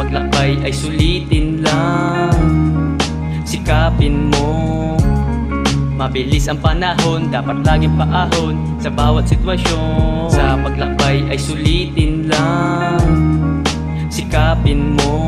paglakbay ay sulitin lang, sikapin mo. Mabilis ang panahon, dapat laging paahon sa bawat sitwasyon. Sa paglakbay ay sulitin lang, sikapin mo.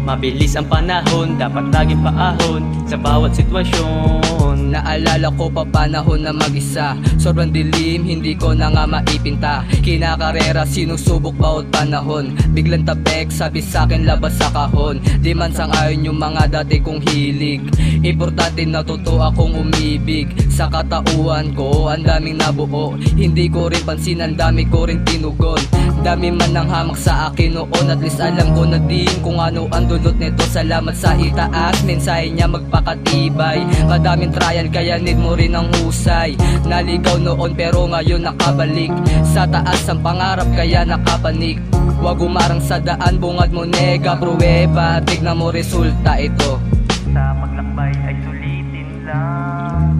Mabilis ang panahon, dapat laging paahon sa bawat sitwasyon. Naalala ko pa panahon na mag-isa, sobrang dilim, hindi ko na nga maipinta. Kinakarera, sinusubok bawat panahon. Biglang tapek, sabi sa'kin labas sa kahon. Di man sang-ayon yung mga dati kong hilig. Importante na totoo akong umibig. Sa katauhan ko, ang daming nabuo. Hindi ko rin pansin, ang dami ko rin tinugon. Dami man ang hamak sa akin noon, at least alam ko na din kung ano ang dulot nito. Salamat sa itaas, mensahe niya magpakatibay. Kadaming trial kaya need mo rin ang husay. Naligaw noon pero ngayon nakabalik. Sa taas ang pangarap kaya nakapanik. Huwag umarang sa daan, bungad mo nega pruweba. Tignan mo resulta ito. Sa paglakbay ay sulitin lang,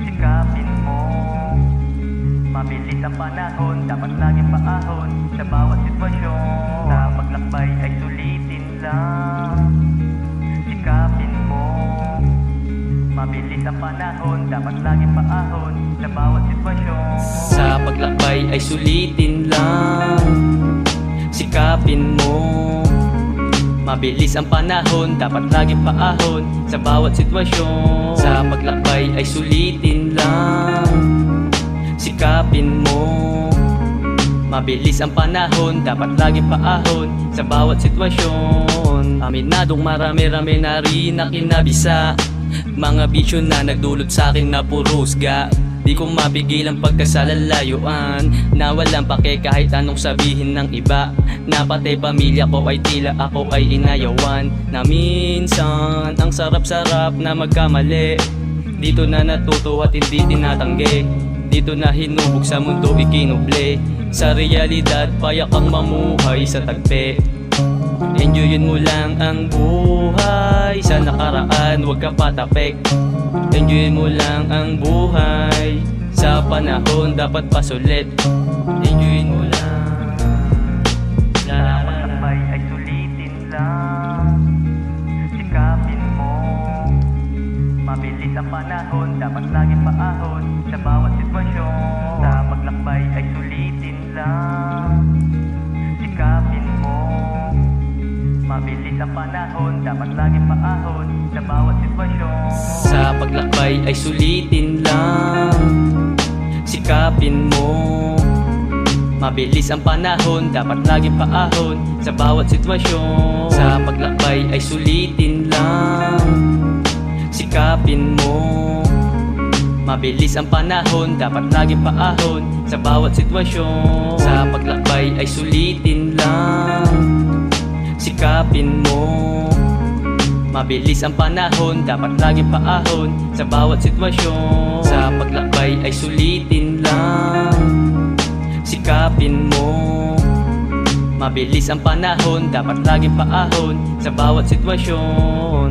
sikapin mo. Mabilis ang panahon, dapat laging paahon sa bawat sitwasyon. Sa paglakbay ay sulitin lang, sikapin mo. Mabilis ang panahon, dapat laging paahon sa bawat sitwasyon. Sa paglakbay ay sulitin lang, sikapin mo. Mabilis ang panahon, dapat laging paahon sa bawat sitwasyon. Sa paglakbay ay sulitin lang, sikapin mo. Mabilis ang panahon, dapat laging paahon sa bawat sitwasyon. Aminadong marami-rami na rin na kinabisa, mga bisyo na nagdulot sa akin na puro husga. Di ko mapigil ang pagkasalalayuan, na walang pake kahit anong sabihin ng iba. Na pati pamilya ko ay tila ako ay inayawan. Na minsan ang sarap-sarap na magkamali, dito na natuto at hindi tinatanggi. Dito na hinubog sa mundo ikinuble. Sa realidad payak ang mamuhay sa tagpe. Enjoyin mo lang ang buhay, sa nakaraan huwag ka patapik. Enjoyin mo lang ang buhay, sa panahon dapat pasulit. Enjoyin mo lang. Sa paglakbay ay sulitin lang, sikapin mo. Mabilis ang panahon, dapat laging paahon sa bawat sitwasyon. Sa paglakbay ay sulitin lang, sikapin mo. Mabilis ang panahon, dapat laging paahon sa bawat sitwasyon. Sa paglakbay ay sulitin lang, sikapin mo. Mabilis ang panahon, dapat laging paahon sa bawat sitwasyon. Sa paglakbay ay sulitin lang, sikapin mo. Mabilis ang panahon, dapat laging paahon sa bawat sitwasyon. Sa paglakbay ay sulitin lang, sikapin mo. Mabilis ang panahon, dapat laging paahon sa bawat sitwasyon. Sa paglakbay ay sulitin lang, sikapin mo. Mabilis ang panahon, dapat laging paahon sa bawat sitwasyon.